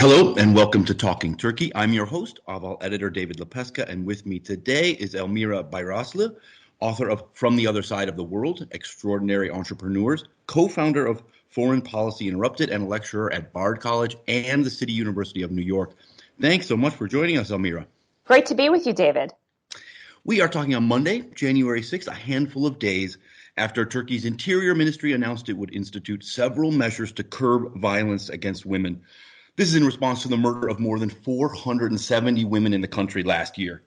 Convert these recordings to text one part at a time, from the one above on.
Hello and welcome to Talking Turkey. I'm your host, Ahval editor David Lepeska, and with me today is Elmira Bayrasli, author of From the Other Side of the World, Extraordinary Entrepreneurs, co-founder of Foreign Policy Interrupted, and a lecturer at Bard College and the City University of New York. Thanks so much for joining us, Elmira. Great to be with you, David. We are talking on Monday, January 6th, a handful of days after Turkey's Interior Ministry announced it would institute several measures to curb violence against women. This is in response to the murder of more than 470 women in the country last year.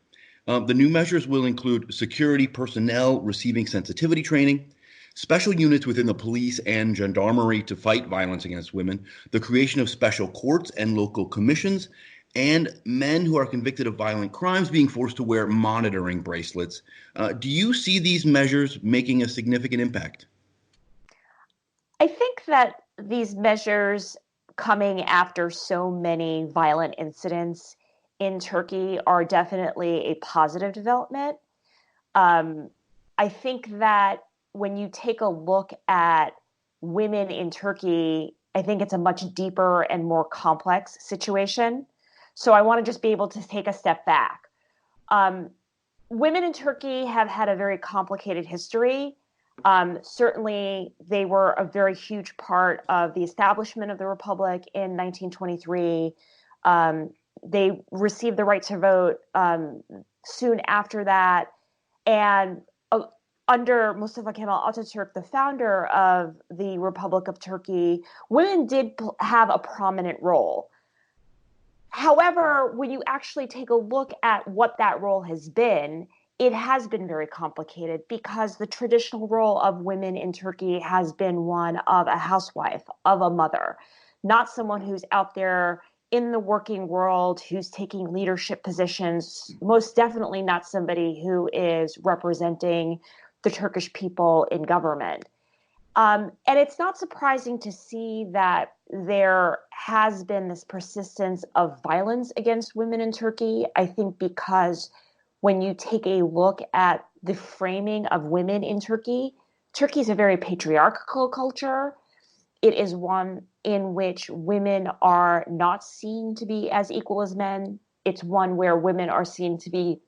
The new measures will include security personnel receiving sensitivity training, special units within the police and gendarmerie to fight violence against women, the creation of special courts and local commissions, and men who are convicted of violent crimes being forced to wear monitoring bracelets. Do you see these measures making a significant impact? I think that these measures coming after so many violent incidents in Turkey are definitely a positive development. I think that when you take a look at women in Turkey, I think it's a much deeper and more complex situation. So I want to just be able to take a step back. Women in Turkey have had a very complicated history. Certainly, they were a very huge part of the establishment of the Republic in 1923. They received the right to vote soon after that. And under Mustafa Kemal Atatürk, the founder of the Republic of Turkey, women did have a prominent role. However, when you actually take a look at what that role has been, it has been very complicated because the traditional role of women in Turkey has been one of a housewife, of a mother, not someone who's out there in the working world, who's taking leadership positions, most definitely not somebody who is representing the Turkish people in government. And it's not surprising to see that there has been this persistence of violence against women in Turkey. I think because when you take a look at the framing of women in Turkey, Turkey is a very patriarchal culture. It is one in which women are not seen to be as equal as men. It's one where women are seen to be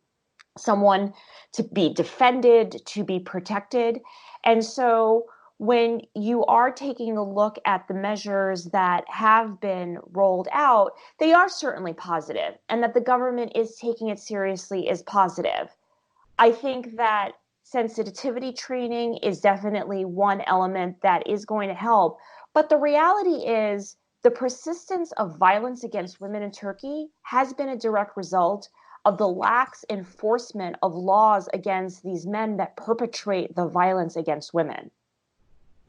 someone to be defended, to be protected. And so when you are taking a look at the measures that have been rolled out, they are certainly positive, and that the government is taking it seriously is positive. I think that sensitivity training is definitely one element that is going to help. But the reality is the persistence of violence against women in Turkey has been a direct result of the lax enforcement of laws against these men that perpetrate the violence against women.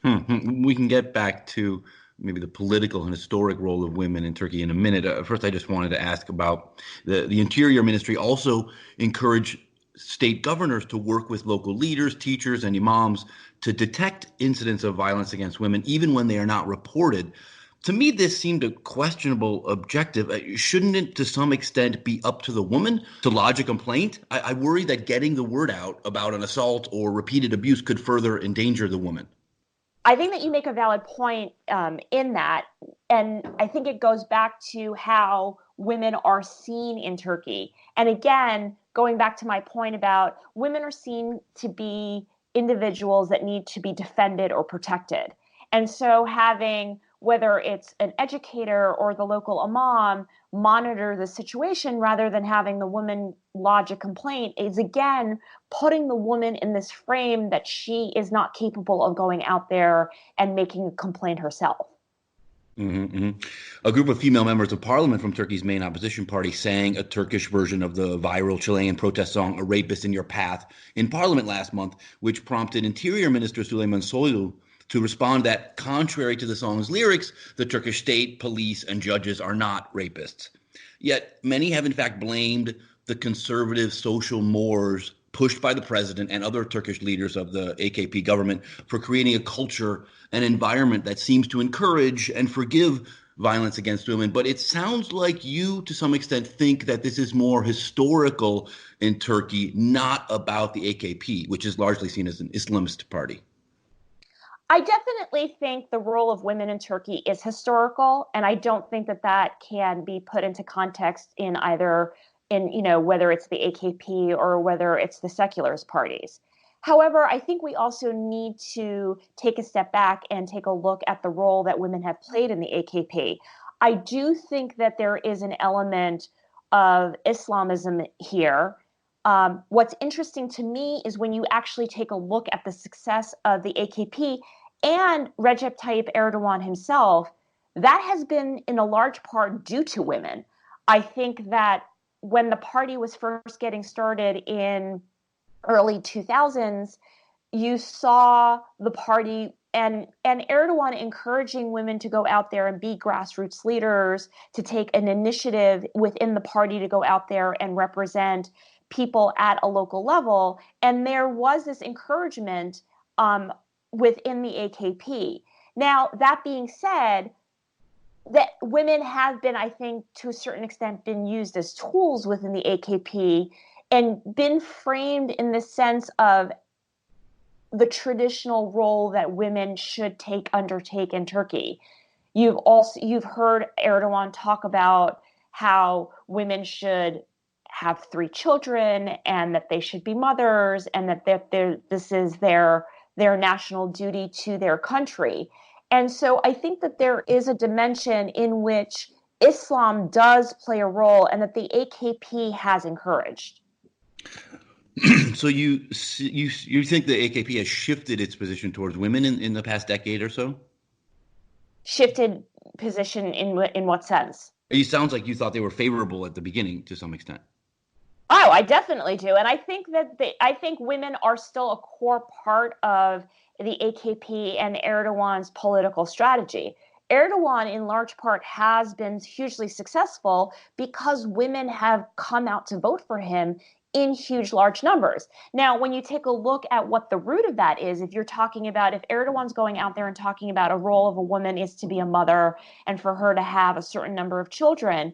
We can get back to maybe the political and historic role of women in Turkey in a minute. First, I just wanted to ask about the Interior Ministry also encouraged state governors to work with local leaders, teachers, and imams to detect incidents of violence against women, even when they are not reported. To me, this seemed a questionable objective. Shouldn't it, to some extent, be up to the woman to lodge a complaint? I worry that getting the word out about an assault or repeated abuse could further endanger the woman. I think that you make a valid point in that. And I think it goes back to how women are seen in Turkey. And again, going back to my point about women are seen to be individuals that need to be defended or protected. And so having, whether it's an educator or the local imam, monitor the situation rather than having the woman lodge a complaint is, again, putting the woman in this frame that she is not capable of going out there and making a complaint herself. A group of female members of parliament from Turkey's main opposition party sang a Turkish version of the viral Chilean protest song, A Rapist in Your Path, in parliament last month, which prompted Interior Minister Süleyman Soylu to respond that, contrary to the song's lyrics, the Turkish state, police, and judges are not rapists. Yet many have in fact blamed the conservative social mores pushed by the president and other Turkish leaders of the AKP government for creating a culture and environment that seems to encourage and forgive violence against women. But it sounds like you, to some extent, think that this is more historical in Turkey, not about the AKP, which is largely seen as an Islamist party. I definitely think the role of women in Turkey is historical, and I don't think that that can be put into context in either in whether it's the AKP or whether it's the secularist parties. However, I think we also need to take a step back and take a look at the role that women have played in the AKP. I do think that there is an element of Islamism here. What's interesting to me is when you actually take a look at the success of the AKP and Recep Tayyip Erdoğan himself, that has been in a large part due to women. I think that when the party was first getting started in early 2000s, you saw the party and Erdogan encouraging women to go out there and be grassroots leaders, to take an initiative within the party to go out there and represent people at a local level. And there was this encouragement within the AKP. Now, that being said, that women have been, I think, to a certain extent, been used as tools within the AKP and been framed in the sense of the traditional role that women should undertake in Turkey. You've heard Erdogan talk about how women should have 3 children and that they should be mothers and that this is their national duty to their country. And so I think that there is a dimension in which Islam does play a role and that the AKP has encouraged. So you think the AKP has shifted its position towards women in the past decade or so? Shifted position in what sense? It sounds like you thought they were favorable at the beginning to some extent. Oh, I definitely do. And I think that I think women are still a core part of the AKP and Erdogan's political strategy. Erdogan, in large part, has been hugely successful because women have come out to vote for him in huge, large numbers. Now, when you take a look at what the root of that is, if you're talking about if Erdogan's going out there and talking about a role of a woman is to be a mother and for her to have a certain number of children,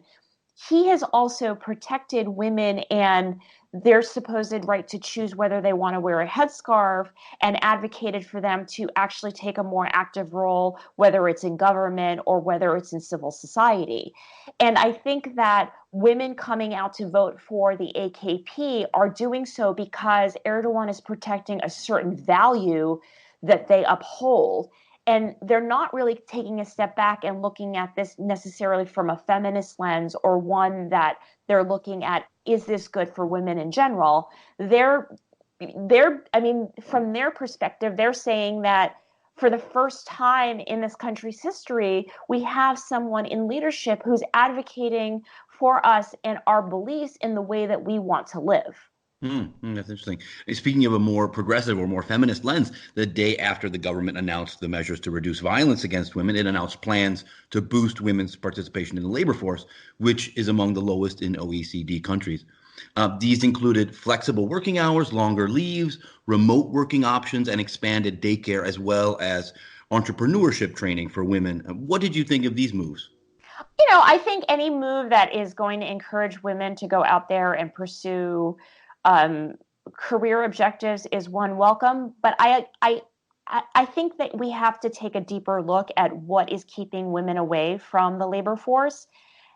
he has also protected women and their supposed right to choose whether they want to wear a headscarf and advocated for them to actually take a more active role, whether it's in government or whether it's in civil society. And I think that women coming out to vote for the AKP are doing so because Erdogan is protecting a certain value that they uphold. And they're not really taking a step back and looking at this necessarily from a feminist lens or one that they're looking at, is this good for women in general? I mean, from their perspective, they're saying that for the first time in this country's history, we have someone in leadership who's advocating for us and our beliefs in the way that we want to live. That's interesting. Speaking of a more progressive or more feminist lens, the day after the government announced the measures to reduce violence against women, it announced plans to boost women's participation in the labor force, which is among the lowest in OECD countries. These included flexible working hours, longer leaves, remote working options, and expanded daycare, as well as entrepreneurship training for women. What did you think of these moves? I think any move that is going to encourage women to go out there and pursue um, career objectives is one welcome. But I think that we have to take a deeper look at what is keeping women away from the labor force.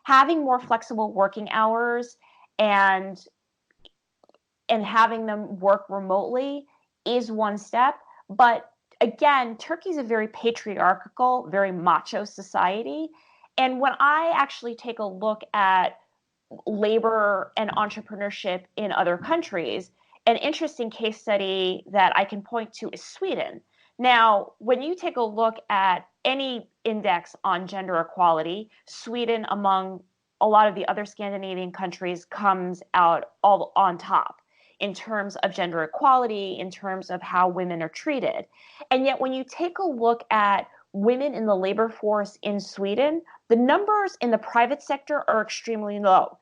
Having more flexible working hours and having them work remotely is one step. But again, Turkey is a very patriarchal, very macho society. And when I actually take a look at labor and entrepreneurship in other countries, an interesting case study that I can point to is Sweden. Now, when you take a look at any index on gender equality, Sweden, among a lot of the other Scandinavian countries, comes out all on top in terms of gender equality, in terms of how women are treated. And yet, when you take a look at women in the labor force in Sweden, the numbers in the private sector are extremely low.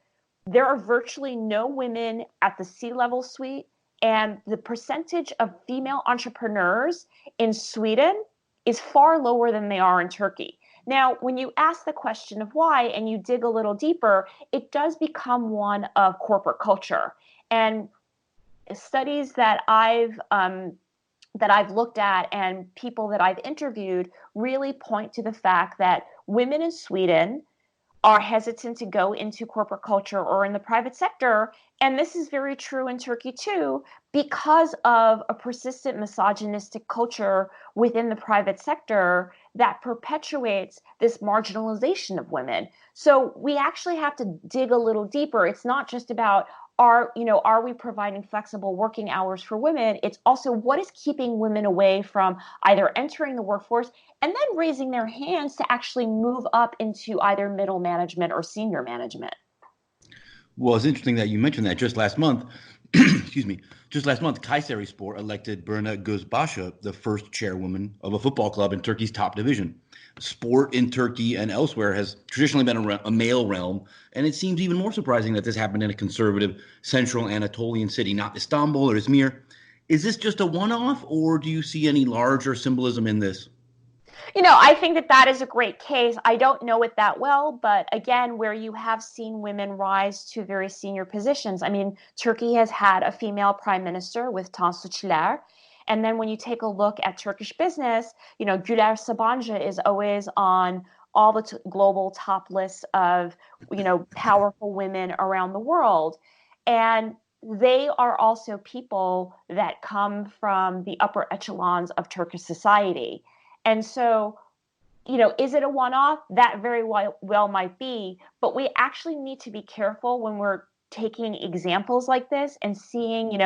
There are virtually no women at the C-level suite, and the percentage of female entrepreneurs in Sweden is far lower than they are in Turkey. Now, when you ask the question of why and you dig a little deeper, it does become one of corporate culture. And studies that I've that I've looked at and people that I've interviewed really point to the fact that women in Sweden are hesitant to go into corporate culture or in the private sector. And this is very true in Turkey too, because of a persistent misogynistic culture within the private sector that perpetuates this marginalization of women. So we actually have to dig a little deeper. It's not just about are we providing flexible working hours for women? It's also what is keeping women away from either entering the workforce and then raising their hands to actually move up into either middle management or senior management. Well, it's interesting that you mentioned that just last month. Excuse me. Just last month, Kayserispor elected Berna Gözbaşı the first chairwoman of a football club in Turkey's top division. Sport in Turkey and elsewhere has traditionally been a male realm, and it seems even more surprising that this happened in a conservative central Anatolian city, not Istanbul or Izmir. Is this just a one-off, or do you see any larger symbolism in this? I think that that is a great case. I don't know it that well, but again, where you have seen women rise to very senior positions. I mean, Turkey has had a female prime minister with Tansu Çiller. And then when you take a look at Turkish business, Güler Sabancı is always on all the global top lists of, powerful women around the world. And they are also people that come from the upper echelons of Turkish society. And so, is it a one off? That very well might be. But we actually need to be careful when we're taking examples like this and seeing,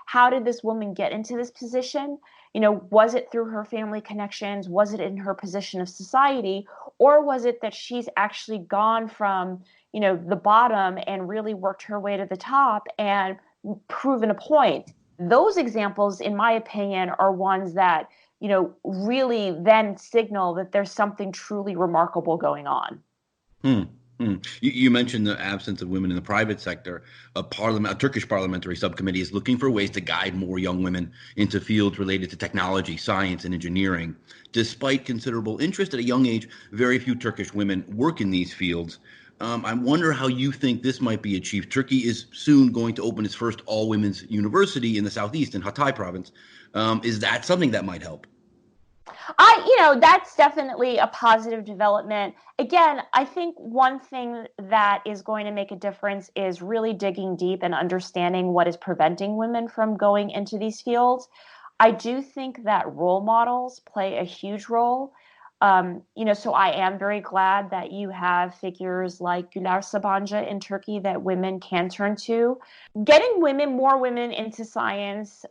how did this woman get into this position? Was it through her family connections? Was it in her position of society? Or was it that she's actually gone from, the bottom and really worked her way to the top and proven a point? Those examples, in my opinion, are ones that really then signal that there's something truly remarkable going on. Hmm. You mentioned the absence of women in the private sector. A Turkish parliamentary subcommittee is looking for ways to guide more young women into fields related to technology, science, and engineering. Despite considerable interest at a young age, very few Turkish women work in these fields. I wonder how you think this might be achieved. Turkey is soon going to open its first all-women's university in the southeast in Hatay province. Is that something that might help? That's definitely a positive development. Again, I think one thing that is going to make a difference is really digging deep and understanding what is preventing women from going into these fields. I do think that role models play a huge role. So I am very glad that you have figures like Güler Sabancı in Turkey that women can turn to. Getting more women into science,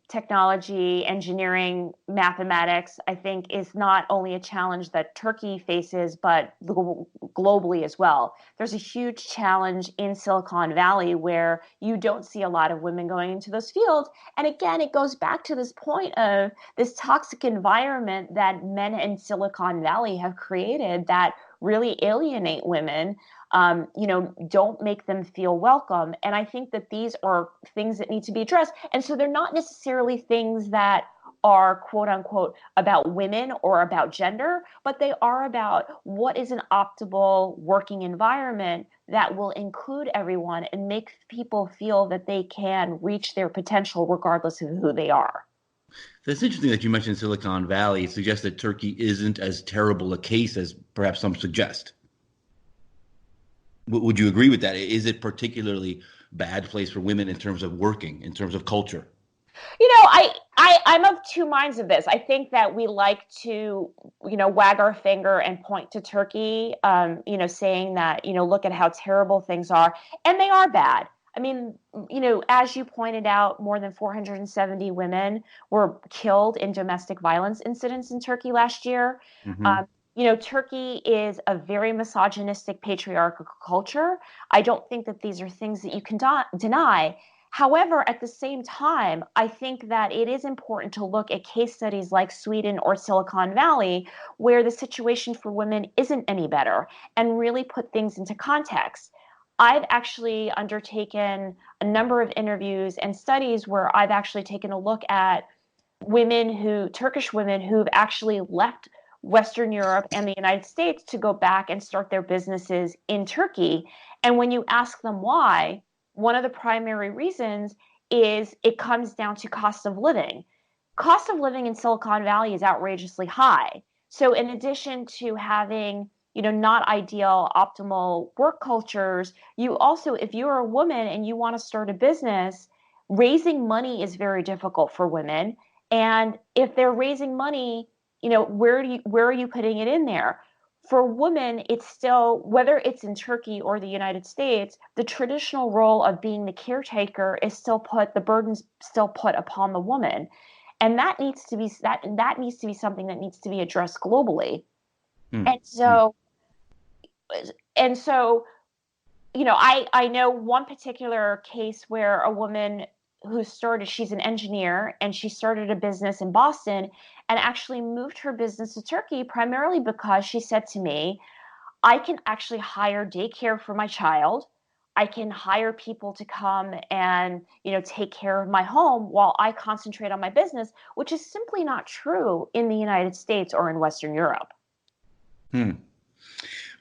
technology, engineering, mathematics, I think is not only a challenge that Turkey faces, but globally as well. There's a huge challenge in Silicon Valley where you don't see a lot of women going into those fields. And again, it goes back to this point of this toxic environment that men in Silicon Valley have created that really alienate women, don't make them feel welcome. And I think that these are things that need to be addressed. And so they're not necessarily things that are quote unquote about women or about gender, but they are about what is an optimal working environment that will include everyone and make people feel that they can reach their potential regardless of who they are. That's interesting that you mentioned Silicon Valley. It suggests that Turkey isn't as terrible a case as perhaps some suggest. Would you agree with that? Is it particularly bad place for women in terms of working, in terms of culture? I'm of two minds of this. I think that we like to, wag our finger and point to Turkey, saying that, look at how terrible things are. And they are bad. I mean, as you pointed out, more than 470 women were killed in domestic violence incidents in Turkey last year. Hmm. Um, Turkey is a very misogynistic, patriarchal culture. I don't think that these are things that you can deny. However, at the same time, I think that it is important to look at case studies like Sweden or Silicon Valley, where the situation for women isn't any better, and really put things into context. I've actually undertaken a number of interviews and studies where I've actually taken a look at Turkish women who've actually left Western Europe and the United States to go back and start their businesses in Turkey. And when you ask them why, one of the primary reasons is it comes down to cost of living. cost of living in Silicon Valley is outrageously high. So in addition to having, not ideal, optimal work cultures, you also, if you're a woman and you want to start a business, raising money is very difficult for women. And if they're raising money, where are you putting it in there? For women, it's still, whether it's in Turkey or the United States, the traditional role of being the caretaker is still put, the burden's still put upon the woman. And that needs to be something that needs to be addressed globally. Hmm. And Hmm. so and so I know one particular case where a woman she's an engineer and she started a business in Boston and actually moved her business to Turkey primarily because she said to me, I can actually hire daycare for my child. I can hire people to come and, take care of my home while I concentrate on my business, which is simply not true in the United States or in Western Europe. Hmm.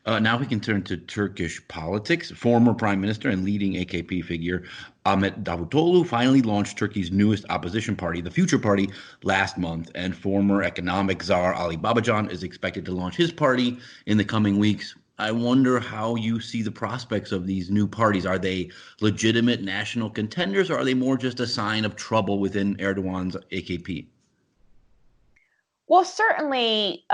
Now we can turn to Turkish politics. Former Prime Minister and leading AKP figure Ahmet Davutoğlu finally launched Turkey's newest opposition party, the Future Party, last month, and former economic czar Ali Babacan is expected to launch his party in the coming weeks. I wonder how you see the prospects of these new parties. Are they legitimate national contenders, or are they more just a sign of trouble within Erdogan's AKP? Well, certainly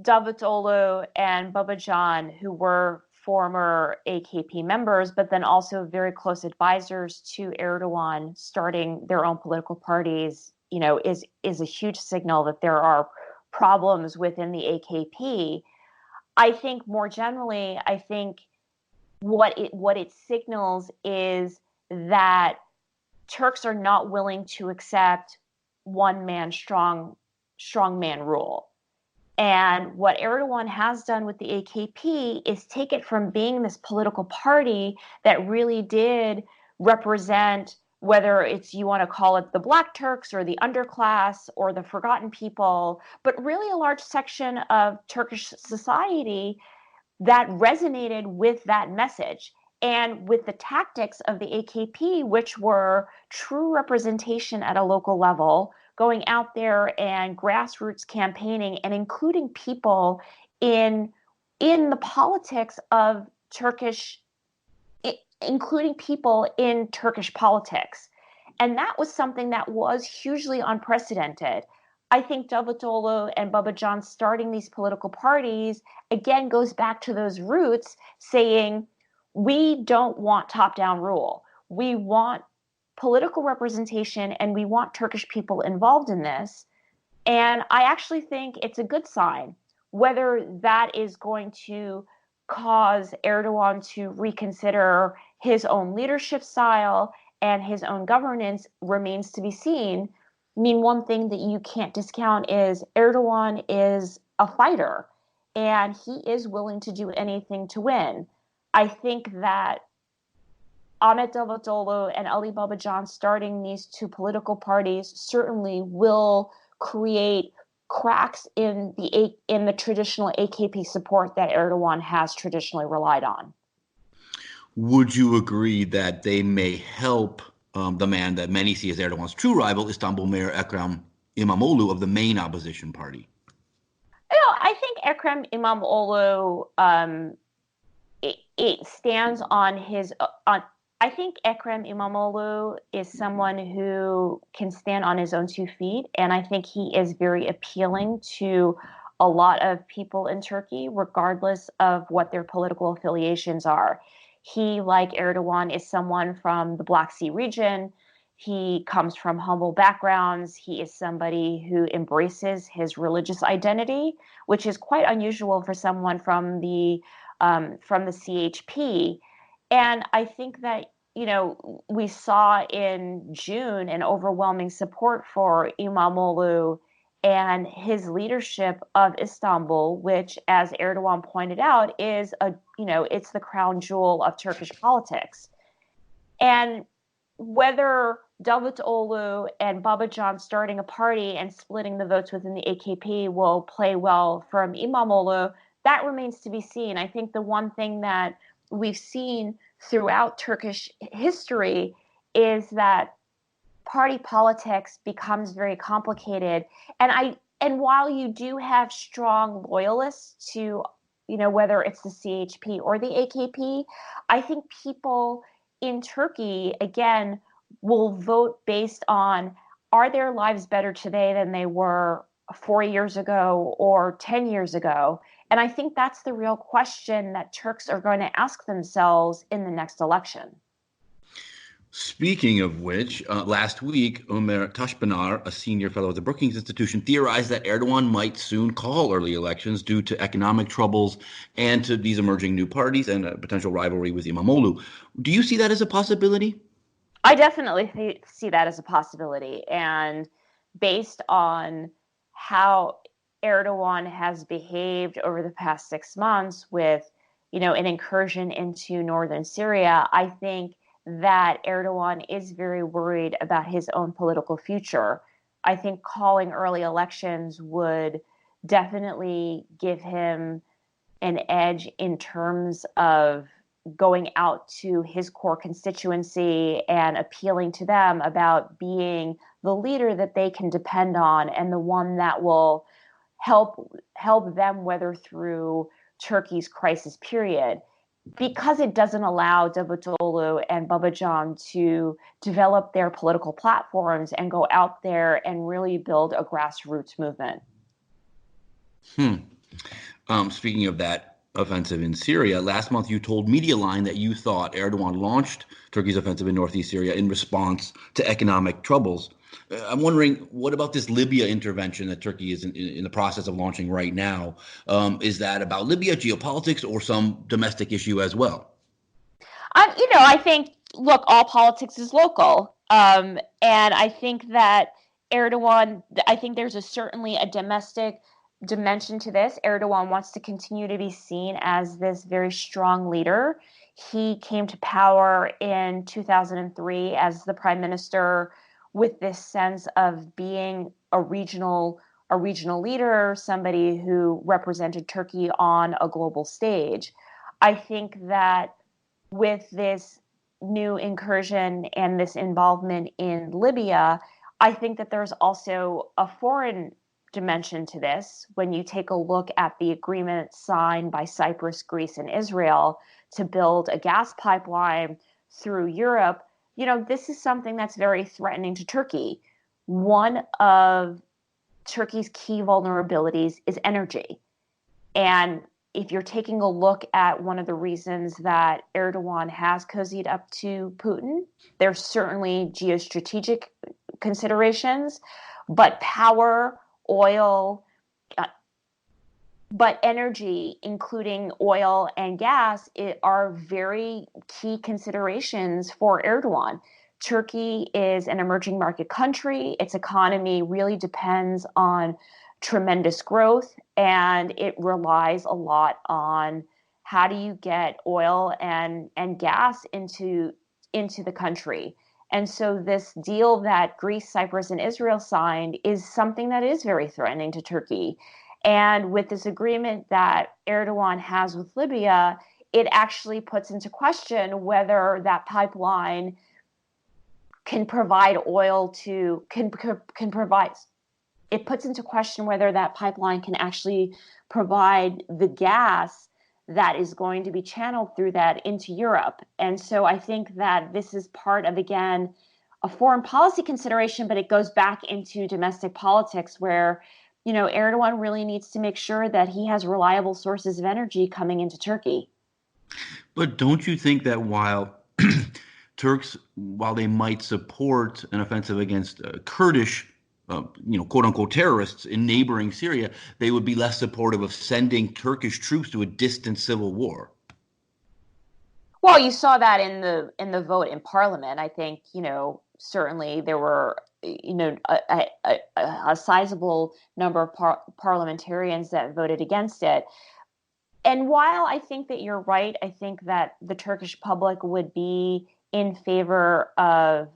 Davutoglu and Babacan, who were former AKP members, but then also very close advisors to Erdogan, starting their own political parties, is a huge signal that there are problems within the AKP. I think more generally, I think what it signals is that Turks are not willing to accept one man strong man rule. And what Erdogan has done with the AKP is take it from being this political party that really did represent, whether it's you want to call it the Black Turks or the underclass or the forgotten people, but really a large section of Turkish society that resonated with that message and with the tactics of the AKP, which were true representation at a local level, going out there and grassroots campaigning and including people in in the politics of Turkish, including people in Turkish politics. And that was something that was hugely unprecedented. I think Davutoglu and Babacan starting these political parties again goes back to those roots, saying we don't want top-down rule. We want political representation and we want Turkish people involved in this. And I actually think it's a good sign. Whether that is going to cause Erdogan to reconsider his own leadership style and his own governance remains to be seen. I mean, one thing that you can't discount is Erdogan is a fighter and he is willing to do anything to win. I think that Ahmet Davutoğlu and Ali Babacan starting these two political parties certainly will create cracks in the traditional AKP support that Erdogan has traditionally relied on. Would you agree that they may help the man that many see as Erdogan's true rival, Istanbul Mayor Ekrem Imamoglu of the main opposition party? I think Ekrem Imamoglu it stands on his on. I think Ekrem Imamoglu is someone who can stand on his own 2 feet, and I think he is very appealing to a lot of people in Turkey, regardless of what their political affiliations are. He, like Erdogan, is someone from the Black Sea region. He comes from humble backgrounds. He is somebody who embraces his religious identity, which is quite unusual for someone from the CHP. And I think that, we saw in June an overwhelming support for Imamoglu and his leadership of Istanbul, which, as Erdogan pointed out, is it's the crown jewel of Turkish politics. And whether Davutoglu and Babacan starting a party and splitting the votes within the AKP will play well from Imamoglu, that remains to be seen. I think the one thing that we've seen throughout Turkish history is that party politics becomes very complicated. And while you do have strong loyalists to, whether it's the CHP or the AKP, I think people in Turkey, again, will vote based on, are their lives better today than they were 4 years ago or 10 years ago? And I think that's the real question that Turks are going to ask themselves in the next election. Speaking of which, last week, Ömer Taşpınar, a senior fellow at the Brookings Institution, theorized that Erdogan might soon call early elections due to economic troubles and to these emerging new parties and a potential rivalry with Imamoglu. Do you see that as a possibility? I definitely see that as a possibility. And based on how Erdogan has behaved over the past 6 months with, an incursion into northern Syria, I think that Erdogan is very worried about his own political future. I think calling early elections would definitely give him an edge in terms of going out to his core constituency and appealing to them about being the leader that they can depend on and the one that will help them weather through Turkey's crisis period, because it doesn't allow Davutoglu and Babacan to develop their political platforms and go out there and really build a grassroots movement. Speaking of that offensive in Syria, last month you told Media Line that you thought Erdogan launched Turkey's offensive in northeast Syria in response to economic troubles. I'm wondering, what about this Libya intervention that Turkey is in the process of launching right now? Is that about Libya, geopolitics, or some domestic issue as well? I think, look, all politics is local. And I think that Erdogan, I think there's certainly a domestic dimension to this. Erdogan wants to continue to be seen as this very strong leader. He came to power in 2003 as the prime minister with this sense of being a regional leader, somebody who represented Turkey on a global stage. I think that with this new incursion and this involvement in Libya, I think that there's also a foreign dimension to this. When you take a look at the agreement signed by Cyprus, Greece, and Israel to build a gas pipeline through Europe, this is something that's very threatening to Turkey. One of Turkey's key vulnerabilities is energy. And if you're taking a look at one of the reasons that Erdogan has cozied up to Putin, there's certainly geostrategic considerations, but power, oil, but energy, including oil and gas, are very key considerations for Erdogan. Turkey is an emerging market country. Its economy really depends on tremendous growth, and it relies a lot on how do you get oil and gas into the country. And so this deal that Greece, Cyprus, and Israel signed is something that is very threatening to Turkey. And with this agreement that Erdogan has with Libya, it actually puts into question whether that pipeline can provide it puts into question whether that pipeline can actually provide the gas that is going to be channeled through that into Europe. And so I think that this is part of, again, a foreign policy consideration, but it goes back into domestic politics where, Erdogan really needs to make sure that he has reliable sources of energy coming into Turkey. But don't you think that while they might support an offensive against Kurdish quote unquote terrorists in neighboring Syria, they would be less supportive of sending Turkish troops to a distant civil war? Well, you saw that in the vote in Parliament. I think, certainly there were, a sizable number of parliamentarians that voted against it. And while I think that you're right, I think that the Turkish public would be in favor of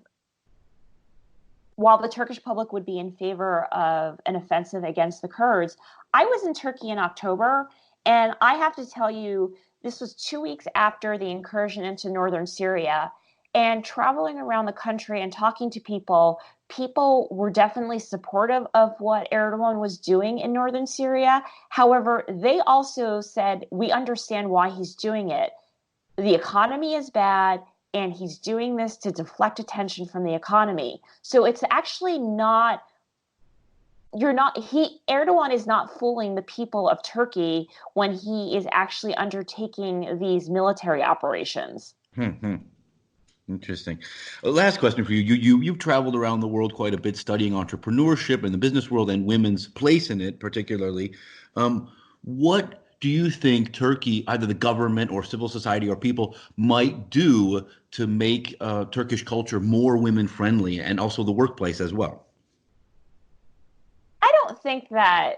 while the Turkish public would be in favor of an offensive against the Kurds. I was in Turkey in October, and I have to tell you, this was 2 weeks after the incursion into northern Syria. And traveling around the country and talking to people, people were definitely supportive of what Erdogan was doing in northern Syria. However, they also said, we understand why he's doing it. The economy is bad, and he's doing this to deflect attention from the economy. So it's actually not, Erdogan is not fooling the people of Turkey when he is actually undertaking these military operations. Hmm. Interesting. Last question for you. You've traveled around the world quite a bit studying entrepreneurship and the business world and women's place in it, particularly. What do you think Turkey, either the government or civil society or people, might do to make Turkish culture more women friendly and also the workplace as well? I don't think that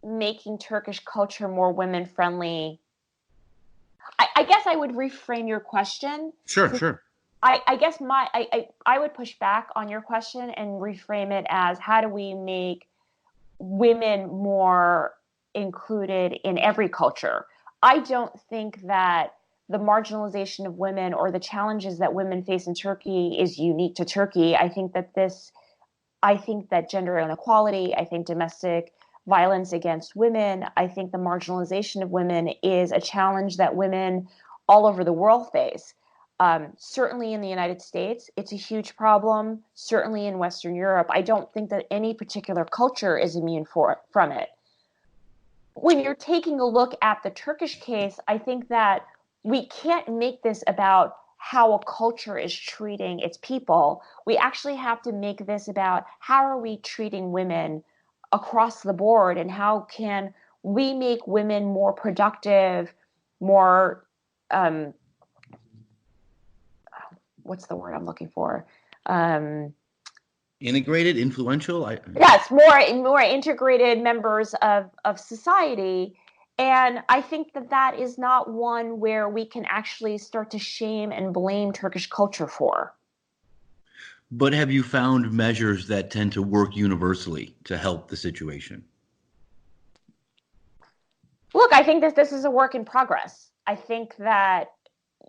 making Turkish culture more women friendly. I guess I would reframe your question. Sure, sure. I guess I would push back on your question and reframe it as, how do we make women more included in every culture? I don't think that the marginalization of women or the challenges that women face in Turkey is unique to Turkey. I think that gender inequality, I think domestic violence against women, I think the marginalization of women is a challenge that women all over the world face. Certainly in the United States, it's a huge problem. Certainly in Western Europe, I don't think that any particular culture is immune from it. When you're taking a look at the Turkish case, I think that we can't make this about how a culture is treating its people. We actually have to make this about how are we treating women across the board, and how can we make women more productive, more what's the word I'm looking for? Um, Integrated, influential. yes, more integrated members of society. And I think that that is not one where we can actually start to shame and blame Turkish culture for. But have you found measures that tend to work universally to help the situation? Look, I think that this is a work in progress. I think that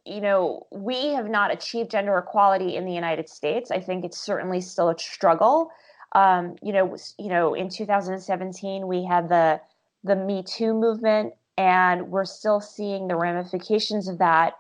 we have not achieved gender equality in the United States. I think it's certainly still a struggle. In 2017 we had the Me Too movement, and we're still seeing the ramifications of that.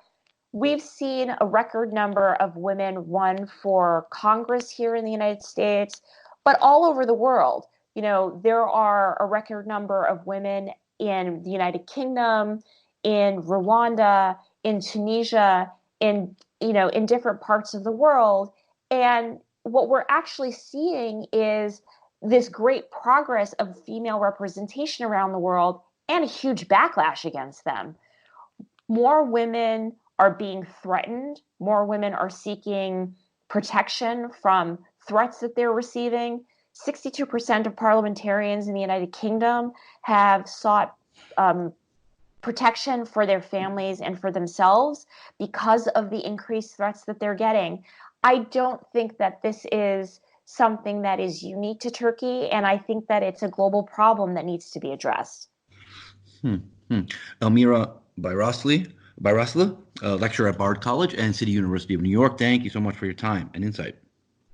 We've seen a record number of women run for Congress here in the United States, but all over the world. There are a record number of women in the United Kingdom, in Rwanda, in Tunisia, in different parts of the world. And what we're actually seeing is this great progress of female representation around the world, and a huge backlash against them. More women are being threatened. More women are seeking protection from threats that they're receiving. 62% of parliamentarians in the United Kingdom have sought protection for their families and for themselves because of the increased threats that they're getting. I don't think that this is something that is unique to Turkey, and I think that it's a global problem that needs to be addressed. Hmm. Hmm. Elmira Bayrasli, lecturer at Bard College and City University of New York. Thank you so much for your time and insight.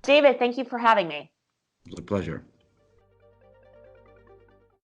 David, thank you for having me. It was a pleasure.